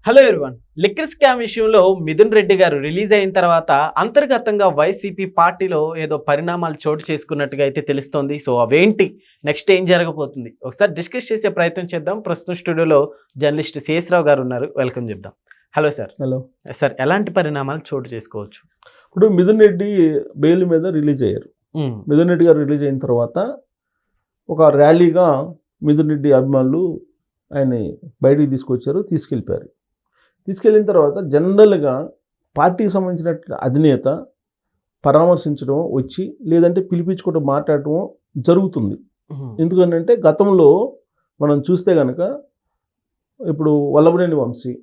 Hello everyone. Liquor scam విషయంలో మిథున్ రెడ్డి గారు release అయిన తర్వాత అంతర్గతంగా వైసీపీ పార్టీలో ఏదో పరిణామాలు చోటు చేసుకున్నట్టుగా అయితే తెలుస్తోంది. సో అవేంటి, నెక్స్ట్ ఏం జరగబోతుంది, ఒకసారి డిస్కస్ చేసే ప్రయత్నం చేద్దాం. ప్రస్తుతం స్టూడియోలో జర్నలిస్ట్ శేషరావు గారు ఉన్నారు, వెల్కమ్ చెప్దాం. Hello sir. హలో సార్, ఎలాంటి పరిణామాలు చోటు చేసుకోవచ్చు? ఇప్పుడు మిథున్ రెడ్డి బెయిల్ మీద రిలీజ్ అయ్యారు. మిథున్ రెడ్డి గారు రిలీజ్ అయిన తర్వాత ఒక ర్యాలీగా మిథున్ రెడ్డి అభిమానులు ఆయన్ని బయటికి తీసుకెళ్ళిపోయారు. తీసుకెళ్ళిన తర్వాత జనరల్గా పార్టీకి సంబంధించిన అధినేత పరామర్శించడం వచ్చి, లేదంటే పిలిపించుకోవడం, మాట్లాడటం జరుగుతుంది. ఎందుకంటే గతంలో మనం చూస్తే కనుక ఇప్పుడు వల్లభనేని వంశీ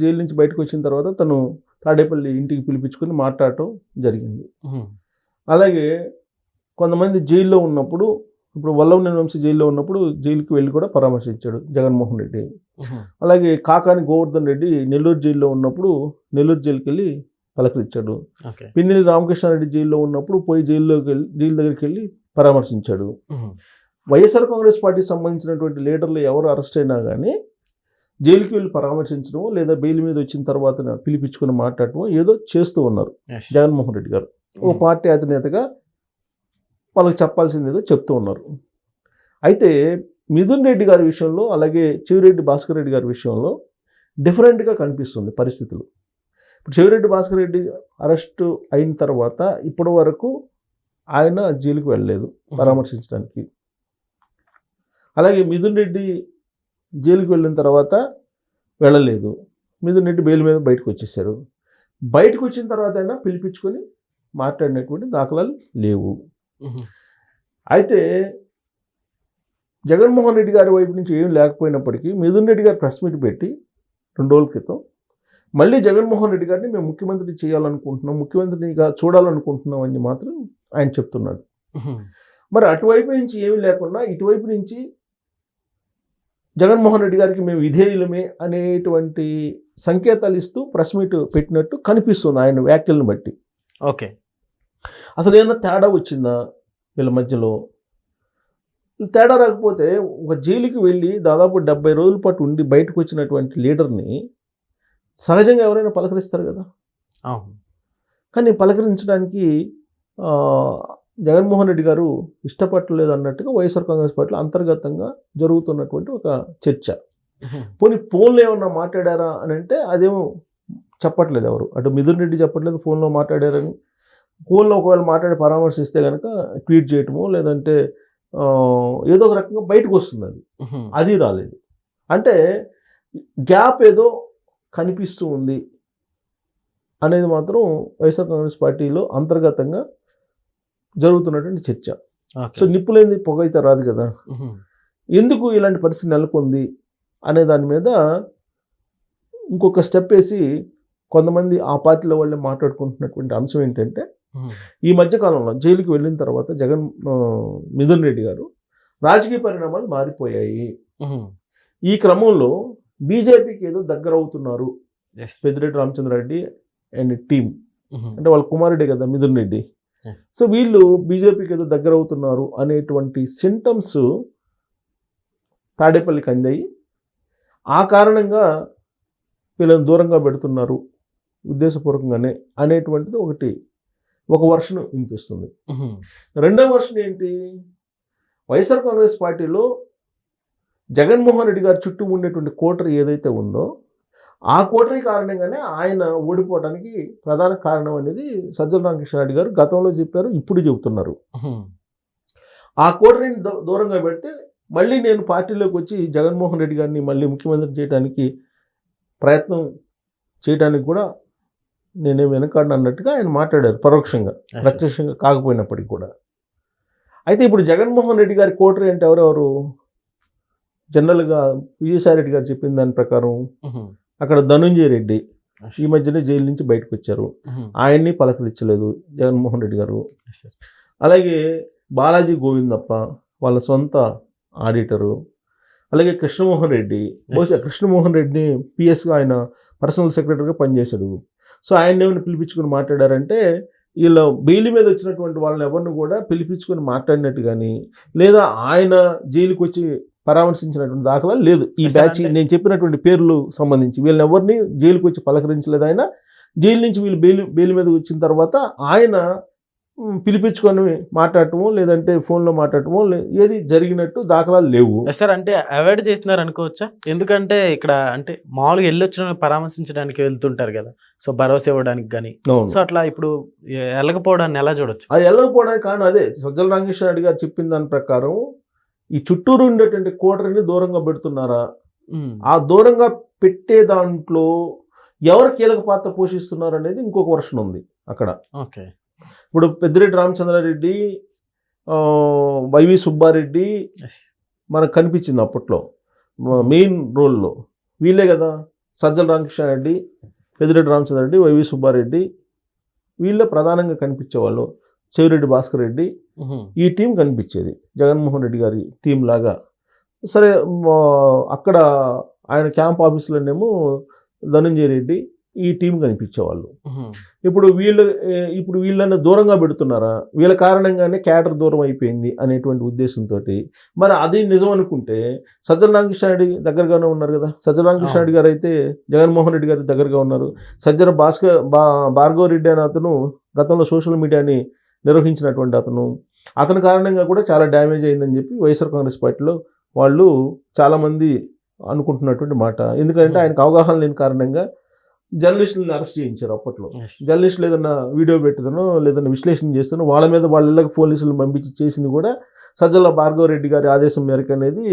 జైలు నుంచి బయటకు వచ్చిన తర్వాత తను తాడేపల్లి ఇంటికి పిలిపించుకొని మాట్లాడటం జరిగింది. అలాగే కొంతమంది జైల్లో ఉన్నప్పుడు, ఇప్పుడు వల్లభనేని వంశీ జైల్లో ఉన్నప్పుడు జైలుకి వెళ్ళి కూడా పరామర్శించాడు జగన్మోహన్ రెడ్డి. అలాగే కాకాని గోవర్ధన్ రెడ్డి నెల్లూరు జైల్లో ఉన్నప్పుడు నెల్లూరు జైలుకి వెళ్ళి పలకరించాడు. పిన్నెల్లి రామకృష్ణారెడ్డి జైల్లో ఉన్నప్పుడు పోయి జైలు దగ్గరికి వెళ్ళి పరామర్శించాడు. వైఎస్ఆర్ కాంగ్రెస్ పార్టీకి సంబంధించినటువంటి లీడర్లు ఎవరు అరెస్ట్ అయినా కానీ జైలుకి వెళ్ళి పరామర్శించడం, లేదా బెయిల్ మీద వచ్చిన తర్వాత పిలిపించుకుని మాట్లాడటం ఏదో చేస్తూ ఉన్నారు జగన్మోహన్ రెడ్డి గారు. ఓ పార్టీ అధినేతగా వాళ్ళకి చెప్పాల్సింది ఏదో చెప్తూ ఉన్నారు. అయితే మిథున్ రెడ్డి గారి విషయంలో, అలాగే చెవిరెడ్డి భాస్కర్ రెడ్డి గారి విషయంలో డిఫరెంట్గా కనిపిస్తుంది పరిస్థితులు. ఇప్పుడు చెవిరెడ్డి భాస్కర్ రెడ్డి అరెస్టు అయిన తర్వాత ఇప్పటి వరకు ఆయన జైలుకి వెళ్ళలేదు పరామర్శించడానికి. అలాగే మిథున్ రెడ్డి జైలుకి వెళ్ళిన తర్వాత వెళ్ళలేదు. మిథున్ రెడ్డి బెయిల్ మీద బయటకు వచ్చేసారు. బయటకు వచ్చిన తర్వాత అయినా పిలిపించుకొని మాట్లాడినటువంటి దాఖలాలు లేవు. అయితే జగన్మోహన్ రెడ్డి గారి వైపు నుంచి ఏం లేకపోయినప్పటికీ మిథున్ రెడ్డి గారు ప్రెస్ మీట్ పెట్టి 2 రోజుల క్రితం మళ్ళీ జగన్మోహన్ రెడ్డి గారిని మేము ముఖ్యమంత్రి చేయాలనుకుంటున్నాం, ముఖ్యమంత్రిగా చూడాలనుకుంటున్నాం అని మాత్రం ఆయన చెప్తున్నాడు. మరి అటువైపు నుంచి ఏమీ లేకుండా ఇటువైపు నుంచి జగన్మోహన్ రెడ్డి గారికి మేము విధేయులమే అనేటువంటి సంకేతాలు ఇస్తూ ప్రెస్ మీట్ పెట్టినట్టు కనిపిస్తుంది ఆయన వ్యాఖ్యలను బట్టి. ఓకే, అసలు ఏమన్నా తేడా వచ్చిందా వీళ్ళ మధ్యలో? తేడా రాకపోతే ఒక జైలుకి వెళ్ళి దాదాపు 70 రోజుల పాటు ఉండి బయటకు వచ్చినటువంటి లీడర్ని సహజంగా ఎవరైనా పలకరిస్తారు కదా. కానీ పలకరించడానికి జగన్మోహన్ రెడ్డి గారు ఇష్టపడలేదు అన్నట్టుగా వైఎస్ఆర్ కాంగ్రెస్ పార్టీలో అంతర్గతంగా జరుగుతున్నటువంటి ఒక చర్చ. పోనీ ఫోన్లో ఏమన్నా మాట్లాడారా అని అంటే అదేమో చెప్పట్లేదు ఎవరు. అటు మిథున్ రెడ్డి చెప్పట్లేదు ఫోన్లో మాట్లాడారని. ఫోన్లో ఒకవేళ మాట్లాడి పరామర్శిస్తే కనుక ట్వీట్ చేయటమో లేదంటే ఏదో ఒక రకంగా బయటకు వస్తుంది. అది రాలేదు. అంటే గ్యాప్ ఏదో కనిపిస్తూ ఉంది అనేది మాత్రం వైఎస్ఆర్ కాంగ్రెస్ పార్టీలో అంతర్గతంగా జరుగుతున్నటువంటి చర్చ. సో నిప్పులేంది పొగ అయితే రాదు కదా. ఎందుకు ఇలాంటి పరిస్థితి నెలకొంది అనే దాని మీద ఇంకొక స్టెప్ వేసి కొంతమంది ఆ పార్టీలో వాళ్ళే మాట్లాడుకుంటున్నటువంటి అంశం ఏంటంటే, ఈ మధ్యకాలంలో జైలుకి వెళ్ళిన తర్వాత మిథున్ రెడ్డి గారు రాజకీయ పరిణామాలు మారిపోయాయి. ఈ క్రమంలో బీజేపీకి ఏదో దగ్గర అవుతున్నారు పెద్దిరెడ్డి రామచంద్రారెడ్డి అండ్ టీమ్. అంటే వాళ్ళ కుమారుడే కదా మిథున్ రెడ్డి. సో వీళ్ళు బీజేపీకి ఏదో దగ్గర అవుతున్నారు అనేటువంటి సింటమ్స్ తాడేపల్లికి అందాయి. ఆ కారణంగా వీళ్ళని దూరంగా పెడుతున్నారు ఉద్దేశపూర్వకంగానే అనేటువంటిది ఒక వర్షన్ వినిపిస్తుంది. రెండవ వర్షన్ ఏంటి, వైఎస్ఆర్ కాంగ్రెస్ పార్టీలో జగన్మోహన్ రెడ్డి గారి చుట్టూ ఉండేటువంటి కోటరీ ఏదైతే ఉందో ఆ కోటరీ కారణంగానే ఆయన ఓడిపోవడానికి ప్రధాన కారణం అనేది సజ్జల రామకృష్ణారెడ్డి గారు గతంలో చెప్పారు, ఇప్పుడు చెబుతున్నారు. ఆ కోటరీని దూరంగా పెడితే మళ్ళీ నేను పార్టీలోకి వచ్చి జగన్మోహన్ రెడ్డి గారిని మళ్ళీ ముఖ్యమంత్రి చేయడానికి ప్రయత్నం చేయడానికి కూడా నేనే వెనకాడిన అన్నట్టుగా ఆయన మాట్లాడారు పరోక్షంగా, ప్రత్యక్షంగా కాకపోయినప్పటికీ కూడా. అయితే ఇప్పుడు జగన్మోహన్ రెడ్డి గారి కోటరీ అంటే ఎవరెవరు? జనరల్గా విజయసాయి రెడ్డి గారు చెప్పిన దాని ప్రకారం అక్కడ ధనుంజయ రెడ్డి ఈ మధ్యనే జైలు నుంచి బయటకు వచ్చారు. ఆయన్ని పలకరించలేదు జగన్మోహన్ రెడ్డి గారు. అలాగే బాలాజీ గోవిందప్ప వాళ్ళ సొంత ఆడిటరు. అలాగే కృష్ణమోహన్ రెడ్డి, బహుశా కృష్ణమోహన్ రెడ్డిని పిఎస్గా ఆయన పర్సనల్ సెక్రటరీగా పనిచేశాడు. సో ఆయన ఏమైనా పిలిపించుకుని మాట్లాడారంటే వీళ్ళ బెయిల్ మీద వచ్చినటువంటి వాళ్ళని ఎవరిని కూడా పిలిపించుకొని మాట్లాడినట్టు కానీ, లేదా ఆయన జైలుకి వచ్చి పరామర్శించినటువంటి దాఖలా లేదు. ఈ సార్, బ్యాచ్ అంటే- నేను చెప్పినటువంటి పేర్లు సంబంధించి వీళ్ళని ఎవరిని జైలుకి వచ్చి పలకరించలేదు. ఆయన జైలు నుంచి వీళ్ళు బెయిల్ మీద వచ్చిన తర్వాత ఆయన పిలిపించుకొని మాట్లాడటమో లేదంటే ఫోన్లో మాట్లాడటమో ఏది జరిగినట్టు దాఖలాలు లేవు. సార్ అంటే అవాయిడ్ చేస్తున్నారు అనుకోవచ్చా? ఎందుకంటే ఇక్కడ అంటే మామూలుగా వెళ్ళొచ్చిన పరామర్శించడానికి వెళ్తుంటారు కదా, సో భరోసా ఇవ్వడానికి కానీ, అవును. సో అట్లా ఇప్పుడు వెళ్ళకపోవడాన్ని ఎలా చూడొచ్చు? అది వెళ్ళకపోవడానికి కారణం అదే సజ్జల రామకృష్ణారెడ్డి గారు చెప్పిన దాని ప్రకారం ఈ చుట్టూరు ఉండేటువంటి కోటరిని దూరంగా పెడుతున్నారా, ఆ దూరంగా పెట్టే దాంట్లో ఎవరు కీలక పాత్ర పోషిస్తున్నారు అనేది ఇంకొక వర్షన్ ఉంది అక్కడ. ఓకే. ఇప్పుడు పెద్దిరెడ్డి రామచంద్రారెడ్డి, వైవి సుబ్బారెడ్డి మనకు కనిపించింది అప్పట్లో మెయిన్ రోల్లో వీళ్ళే కదా. సజ్జల రామకృష్ణారెడ్డి, పెద్దిరెడ్డి రామచంద్రారెడ్డి, వైవి సుబ్బారెడ్డి వీళ్ళే ప్రధానంగా కనిపించేవాళ్ళు. చెవిరెడ్డి భాస్కర్ రెడ్డి ఈ టీం కనిపించేది జగన్మోహన్ రెడ్డి గారి టీం లాగా. సరే అక్కడ ఆయన క్యాంప్ ఆఫీసులోనేమో ధనంజయ రెడ్డి ఈ టీం కనిపించేవాళ్ళు. ఇప్పుడు వీళ్ళని దూరంగా పెడుతున్నారా, వీళ్ళ కారణంగానే క్యాడర్ దూరం అయిపోయింది అనేటువంటి ఉద్దేశంతో మరి అది నిజం అనుకుంటే సజ్జల రామకృష్ణారెడ్డి దగ్గరగానే ఉన్నారు కదా. సజ్జల రామకృష్ణారెడ్డి గారు అయితే జగన్మోహన్ రెడ్డి గారి దగ్గరగా ఉన్నారు. సజ్జల భార్గవ రెడ్డి అనే అతను గతంలో సోషల్ మీడియాని నిర్వహించినటువంటి అతని కారణంగా కూడా చాలా డ్యామేజ్ అయిందని చెప్పి వైఎస్ఆర్ కాంగ్రెస్ పార్టీలో వాళ్ళు చాలామంది అనుకుంటున్నటువంటి మాట. ఎందుకంటే ఆయనకు అవగాహన లేని కారణంగా జర్నలిస్టులను అరెస్ట్ చేయించారు. అప్పట్లో జర్నలిస్టులు ఏదన్నా వీడియో పెట్టదనో లేదన్నా విశ్లేషణ చేస్తానో వాళ్ళ మీద వాళ్ళకి పోలీసులను పంపించి చేసింది కూడా సజ్జల భార్గవ రెడ్డి గారి ఆదేశం మేరకు అనేది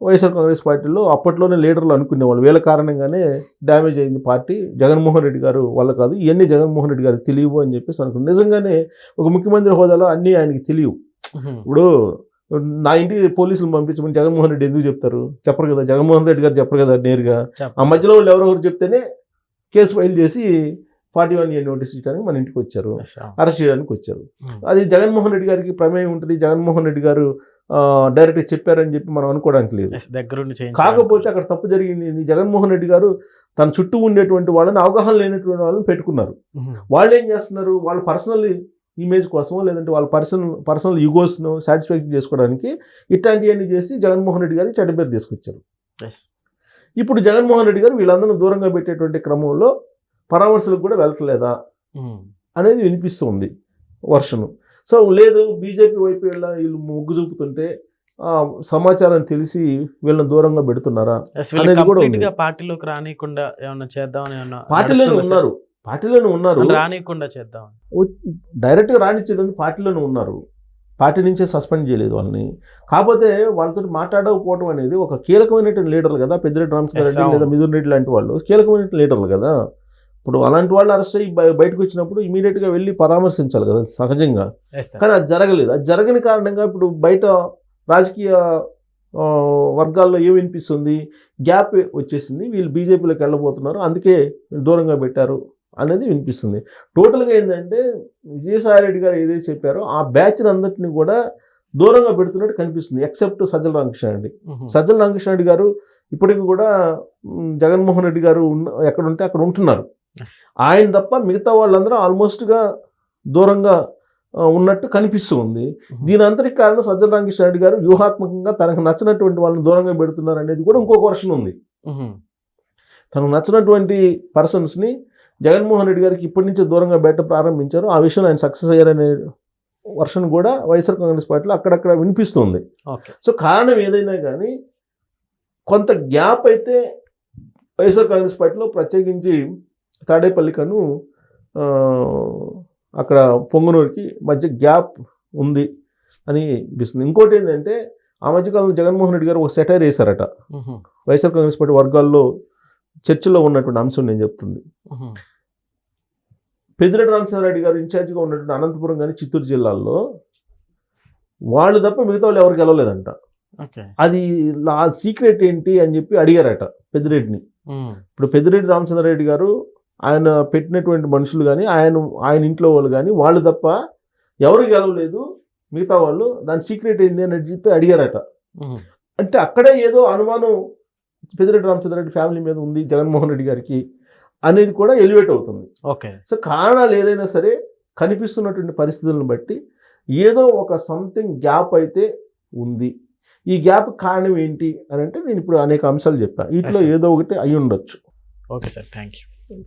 వైఎస్ఆర్ కాంగ్రెస్ పార్టీలో అప్పట్లోనే లీడర్లు అనుకునేవాళ్ళు. వీళ్ళ కారణంగానే డ్యామేజ్ అయింది పార్టీ, జగన్మోహన్ రెడ్డి గారు వల్ల కాదు, ఇవన్నీ జగన్మోహన్ రెడ్డి గారికి తెలియవు అని చెప్పేసి అనుకున్నాను. నిజంగానే ఒక ముఖ్యమంత్రి హోదాలో అన్నీ ఆయనకి తెలియవు. ఇప్పుడు నా ఇంటికి పోలీసులు పంపించమని జగన్మోహన్ రెడ్డి ఎందుకు చెప్తారు? చెప్పరు కదా. జగన్మోహన్ రెడ్డి గారు చెప్పరు కదా నేరుగా. ఆ మధ్యలో వాళ్ళు ఎవరెవరు చెప్తేనే కేసు ఫైల్ చేసి 41A నోటీస్ ఇచ్చడానికి మన ఇంటికి వచ్చారు, అరెస్ట్ చేయడానికి వచ్చారు. అది జగన్మోహన్ రెడ్డి గారికి ప్రమేయం ఉంటుంది, జగన్మోహన్ రెడ్డి గారు డైరెక్ట్గా చెప్పారని చెప్పి మనం అనుకోవడానికి లేదు. కాకపోతే అక్కడ తప్పు జరిగింది, జగన్మోహన్ రెడ్డి గారు తన చుట్టూ ఉండేటువంటి వాళ్ళని అవగాహన లేనటువంటి వాళ్ళని పెట్టుకున్నారు. వాళ్ళు ఏం చేస్తున్నారు, వాళ్ళ పర్సనల్ ఇమేజ్ కోసమో లేదంటే వాళ్ళ పర్సనల్ ఈగోస్ను సాటిస్ఫాక్షన్ చేసుకోవడానికి ఇట్లాంటివన్నీ చేసి జగన్మోహన్ రెడ్డి గారికి చెడ్డ పేరు తీసుకొచ్చారు. ఇప్పుడు జగన్మోహన్ రెడ్డి గారు వీళ్ళందరినీ దూరంగా పెట్టేటువంటి క్రమంలో పరామర్శలకు కూడా వెళ్తలేదా అనేది వినిపిస్తుంది వర్షను. సో లేదు బీజేపీ వైపు వీళ్ళు మొగ్గు చూపుతుంటే సమాచారం తెలిసి వీళ్ళని దూరంగా పెడుతున్నారా అనేది కూడా ఉంది. పార్టీలోకి రానికుండా ఏమన్నా చేద్దామని పార్టీలోనే ఉన్నారు రానికుండా చేద్దాం, డైరెక్ట్గా రానిచ్చేది పార్టీలోనే ఉన్నారు. పార్టీ నుంచే సస్పెండ్ చేయలేదు వాళ్ళని. కాకపోతే వాళ్ళతో మాట్లాడకపోవడం అనేది ఒక కీలకమైనటువంటి లీడర్లు కదా, పెద్దిరెడ్డి రామచంద్రారెడ్డి లేదా మిథున్ రెడ్డి లాంటి వాళ్ళు కీలకమైన లీడర్లు కదా. ఇప్పుడు అలాంటి వాళ్ళు అరెస్ట్ అయ్యి బయటకు వచ్చినప్పుడు ఇమీడియట్గా వెళ్ళి పరామర్శించాలి కదా సహజంగా. కానీ అది జరగలేదు. అది జరగని కారణంగా ఇప్పుడు బయట రాజకీయ వర్గాల్లో ఏమి వినిపిస్తుంది, గ్యాప్ వచ్చేసింది, వీళ్ళు బీజేపీలోకి వెళ్ళబోతున్నారు అందుకే దూరంగా పెట్టారు అనేది వినిపిస్తుంది. టోటల్గా ఏంటంటే విజయసాయిరెడ్డి గారు ఏదైతే చెప్పారో ఆ బ్యాచ్ని అందరినీ కూడా దూరంగా పెడుతున్నట్టు కనిపిస్తుంది, ఎక్సెప్ట్ సజ్జల రామకృష్ణారెడ్డి. సజ్జల రామకృష్ణారెడ్డి గారు ఇప్పటికీ కూడా జగన్మోహన్ రెడ్డి గారు ఎక్కడ ఉంటే అక్కడ ఉంటున్నారు. ఆయన తప్ప మిగతా వాళ్ళందరూ ఆల్మోస్ట్గా దూరంగా ఉన్నట్టు కనిపిస్తుంది. దీని అంతటికి కారణం సజ్జల రామకృష్ణారెడ్డి గారు వ్యూహాత్మకంగా తనకు నచ్చినటువంటి వాళ్ళని దూరంగా పెడుతున్నారు అనేది కూడా ఇంకొక వర్షన్ ఉంది. తనకు నచ్చినటువంటి పర్సన్స్ని జగన్మోహన్ రెడ్డి గారికి ఇప్పటి నుంచే దూరంగా బయట ప్రారంభించారు. ఆ విషయంలో ఆయన సక్సెస్ అయ్యారనే వర్షన్ కూడా వైఎస్ఆర్ కాంగ్రెస్ పార్టీలో అక్కడక్కడ వినిపిస్తుంది. సో కారణం ఏదైనా కానీ కొంత గ్యాప్ అయితే వైఎస్ఆర్ కాంగ్రెస్ పార్టీలో ప్రత్యేకించి తాడేపల్లికను అక్కడ పొంగనూరుకి మధ్య గ్యాప్ ఉంది అని అనిపిస్తుంది. ఇంకోటి ఏంటంటే ఆ మధ్యకాలంలో జగన్మోహన్ రెడ్డి గారు ఒక సెటైర్ వేశారట వైఎస్ఆర్ కాంగ్రెస్ పార్టీ వర్గాల్లో చర్చలో ఉన్నటువంటి అంశం నేను చెప్తుంది. పెద్దిరెడ్డి రామచంద్రారెడ్డి గారు ఇన్ఛార్జిగా ఉన్నటువంటి అనంతపురం కానీ చిత్తూరు జిల్లాల్లో వాళ్ళు తప్ప మిగతా వాళ్ళు ఎవరికి వెళ్ళలేదంట. అది ఆ సీక్రెట్ ఏంటి అని చెప్పి అడిగారట పెద్దిరెడ్డిని. ఇప్పుడు పెద్దిరెడ్డి రామచంద్రారెడ్డి గారు ఆయన పెట్టినటువంటి మనుషులు కానీ ఆయన ఇంట్లో వాళ్ళు కానీ వాళ్ళు తప్ప ఎవరు గెలవలేదు, మిగతా వాళ్ళు దాని సీక్రెట్ ఏంది అని చెప్పి అడిగారట. అంటే అక్కడే ఏదో అనుమానం పెద్దిరెడ్డి రామచంద్రారెడ్డి ఫ్యామిలీ మీద ఉంది జగన్మోహన్ రెడ్డి గారికి అనేది కూడా ఎలివేట్ అవుతుంది. సో కారణాలు ఏదైనా సరే కనిపిస్తున్నటువంటి పరిస్థితులను బట్టి ఏదో ఒక సంథింగ్ గ్యాప్ అయితే ఉంది. ఈ గ్యాప్ కారణం ఏంటి అని అంటే నేను ఇప్పుడు అనేక అంశాలు చెప్పాను, వీటిలో Yes, sir. ఏదో ఒకటి అయి ఉండొచ్చు. Okay sir, thank you.